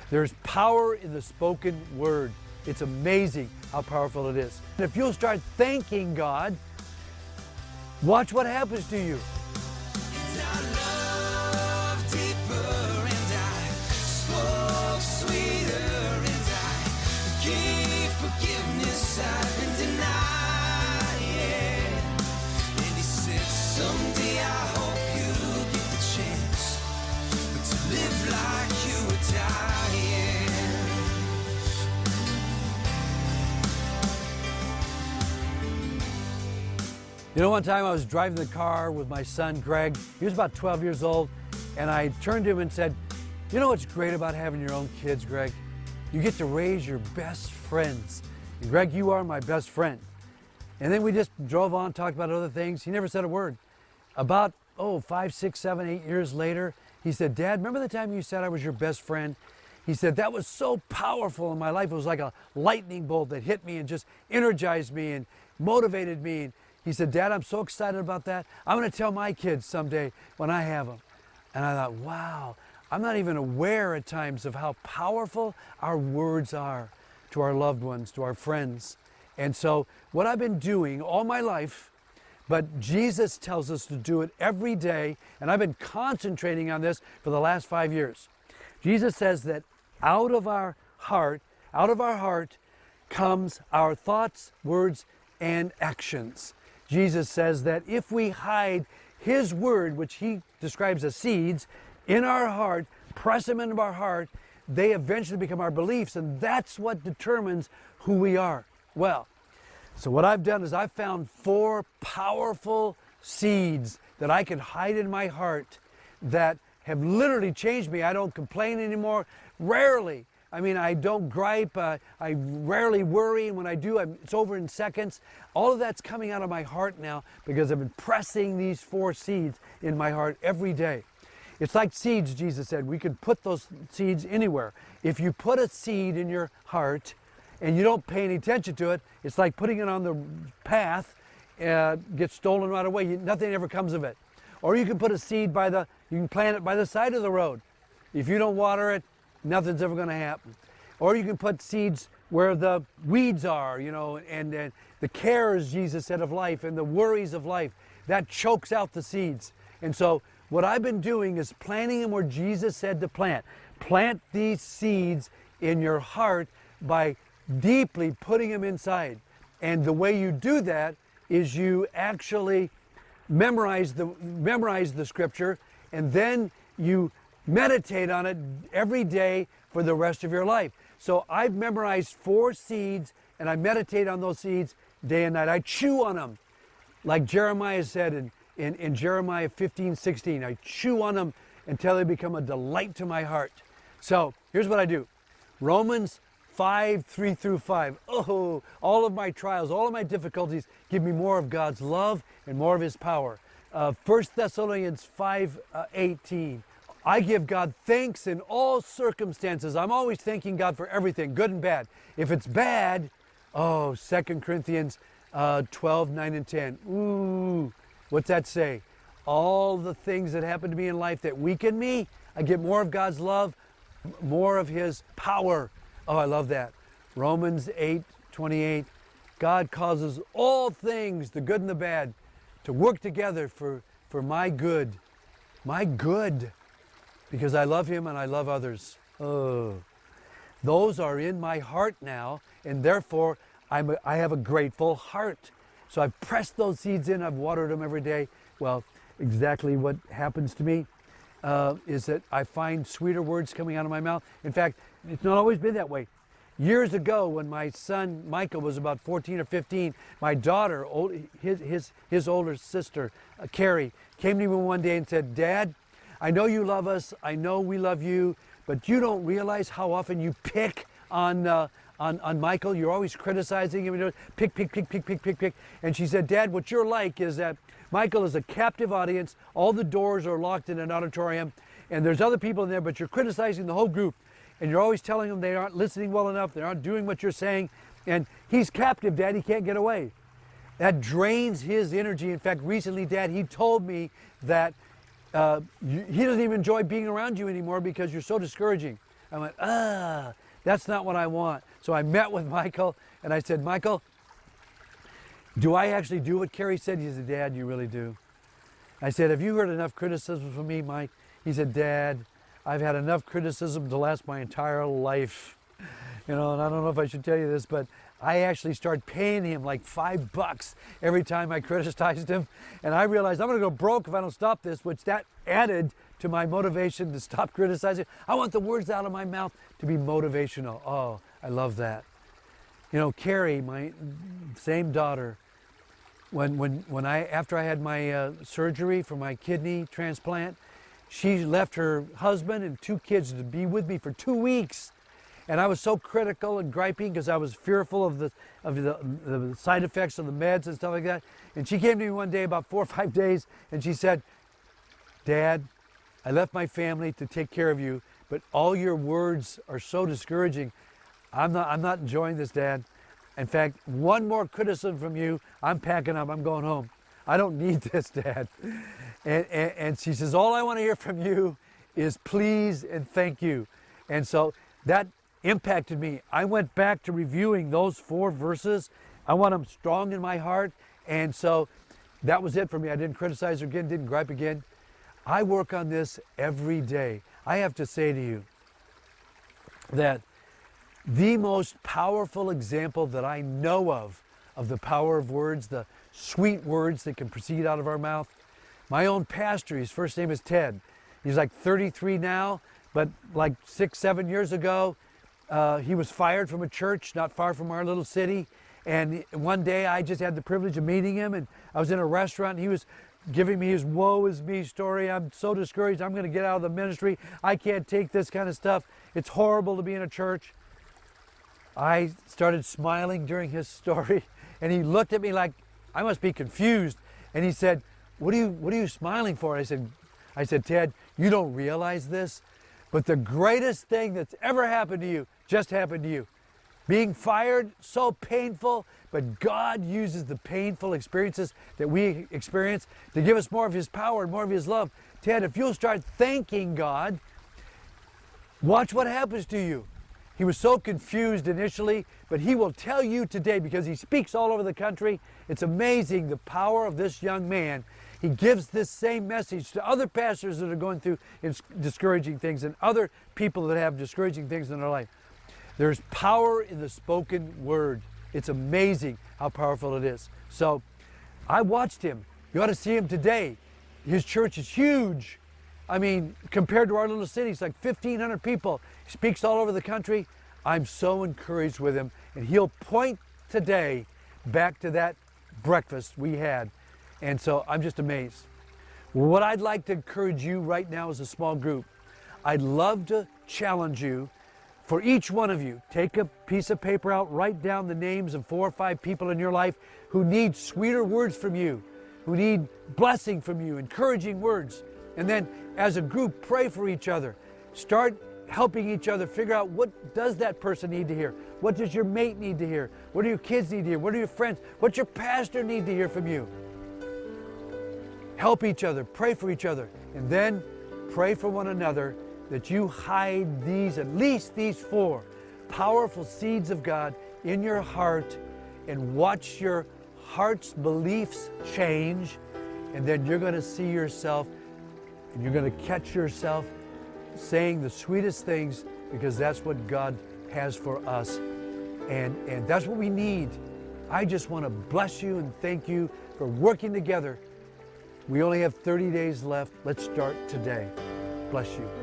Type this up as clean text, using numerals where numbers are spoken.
There's power in the spoken word. It's amazing how powerful it is. And if you'll start thanking God, watch what happens to you. You know, one time I was driving the car with my son, Greg. He was about 12 years old, and I turned to him and said, you know what's great about having your own kids, Greg? You get to raise your best friends. And Greg, you are my best friend. And then we just drove on, talked about other things. He never said a word. About, 5, 6, 7, 8 years later, he said, Dad, remember the time you said I was your best friend? He said, that was so powerful in my life. It was like a lightning bolt that hit me and just energized me and motivated me. And he said, Dad, I'm so excited about that. I'm going to tell my kids someday when I have them. And I thought, wow, I'm not even aware at times of how powerful our words are to our loved ones, to our friends. And so what I've been doing all my life, but Jesus tells us to do it every day, and I've been concentrating on this for the last 5 years. Jesus says that out of our heart comes our thoughts, words, and actions. Jesus says that if we hide His word, which He describes as seeds, in our heart, press them into our heart, they eventually become our beliefs, and that's what determines who we are. Well, so what I've done is I've found 4 powerful seeds that I can hide in my heart that have literally changed me. I don't complain anymore, rarely. I mean, I don't gripe, I rarely worry, and when I do, it's over in seconds. All of that's coming out of my heart now because I've been pressing these 4 seeds in my heart every day. It's like seeds, Jesus said. We could put those seeds anywhere. If you put a seed in your heart and you don't pay any attention to it, it's like putting it on the path, gets stolen right away. Nothing ever comes of it. Or you can put a seed you can plant it by the side of the road. If you don't water it, nothing's ever going to happen. Or you can put seeds where the weeds are, and the cares, Jesus said, of life and the worries of life. That chokes out the seeds. And so what I've been doing is planting them where Jesus said to plant. Plant these seeds in your heart by deeply putting them inside. And the way you do that is you actually memorize the scripture, and then you meditate on it every day for the rest of your life. So I've memorized 4 seeds, and I meditate on those seeds day and night. I chew on them, like Jeremiah said in Jeremiah 15:16. I chew on them until they become a delight to my heart. So here's what I do. Romans 5:3-5. Oh, all of my trials, all of my difficulties give me more of God's love and more of His power. 1 Thessalonians 5:18. I give God thanks in all circumstances. I'm always thanking God for everything, good and bad. If it's bad, 2 Corinthians 12:9-10. Ooh, what's that say? All the things that happen to me in life that weaken me, I get more of God's love, more of His power. Oh, I love that. Romans 8:28. God causes all things, the good and the bad, to work together for my good. My good. Because I love Him and I love others. Oh, those are in my heart now, and therefore I have a grateful heart. So I've pressed those seeds in, I've watered them every day. Well, exactly what happens to me is that I find sweeter words coming out of my mouth. In fact, it's not always been that way. Years ago, when my son Michael was about 14 or 15, my daughter, his older sister, Carrie, came to me one day and said, Dad, I know you love us, I know we love you, but you don't realize how often you pick on Michael. You're always criticizing him. Pick. And she said, Dad, what you're like is that Michael is a captive audience. All the doors are locked in an auditorium, and there's other people in there, but you're criticizing the whole group. And you're always telling them they aren't listening well enough, they aren't doing what you're saying. And he's captive, Dad, he can't get away. That drains his energy. In fact, recently, Dad, he told me that he doesn't even enjoy being around you anymore because you're so discouraging. I went, that's not what I want. So I met with Michael and I said, Michael, do I actually do what Carrie said? He said, Dad, you really do. I said, have you heard enough criticism from me, Mike? He said, Dad, I've had enough criticism to last my entire life. And I don't know if I should tell you this, but I actually started paying him like $5 every time I criticized him. And I realized I'm going to go broke if I don't stop this, which that added to my motivation to stop criticizing. I want the words out of my mouth to be motivational. Oh, I love that. Carrie, my same daughter, after I had my surgery for my kidney transplant, she left her husband and 2 kids to be with me for 2 weeks. And I was so critical and griping because I was fearful of the side effects of the meds and stuff like that. And she came to me one day, about 4 or 5 days, and she said, Dad, I left my family to take care of you, but all your words are so discouraging. I'm not enjoying this, Dad. In fact, one more criticism from you, I'm packing up, I'm going home. I don't need this, Dad. And she says, all I want to hear from you is please and thank you. And so that impacted me. I went back to reviewing those 4 verses. I want them strong in my heart. And so that was it for me. I didn't criticize her again, didn't gripe again. I work on this every day. I have to say to you that the most powerful example that I know of the power of words, the sweet words that can proceed out of our mouth, my own pastor, his first name is Ted. He's like 33 now, but like 6, 7 years ago, he was fired from a church not far from our little city. And one day I just had the privilege of meeting him, and I was in a restaurant, and he was giving me his woe is me story. I'm so discouraged. I'm going to get out of the ministry. I can't take this kind of stuff. It's horrible to be in a church. I started smiling during his story, and he looked at me like I must be confused. And he said, what are you smiling for? I said, Ted, you don't realize this, but the greatest thing that's ever happened to you just happened to you. Being fired, so painful, but God uses the painful experiences that we experience to give us more of His power and more of His love. Ted, if you'll start thanking God, watch what happens to you. He was so confused initially, but he will tell you today, because he speaks all over the country. It's amazing the power of this young man. He gives this same message to other pastors that are going through discouraging things and other people that have discouraging things in their life. There's power in the spoken word. It's amazing how powerful it is. So I watched him. You ought to see him today. His church is huge. I mean, compared to our little city, it's like 1,500 people. He speaks all over the country. I'm so encouraged with him. And he'll point today back to that breakfast we had. And so I'm just amazed. What I'd like to encourage you right now as a small group, I'd love to challenge you. For each one of you, take a piece of paper out, write down the names of 4 or 5 people in your life who need sweeter words from you, who need blessing from you, encouraging words. And then as a group, pray for each other. Start helping each other figure out, what does that person need to hear? What does your mate need to hear? What do your kids need to hear? What do your friends? What's your pastor need to hear from you? Help each other, pray for each other, and then pray for one another that you hide at least these 4 powerful seeds of God in your heart, and watch your heart's beliefs change, and then you're going to see yourself, and you're going to catch yourself saying the sweetest things, because that's what God has for us, and that's what we need. I just want to bless you and thank you for working together. We only have 30 days left. Let's start today. Bless you.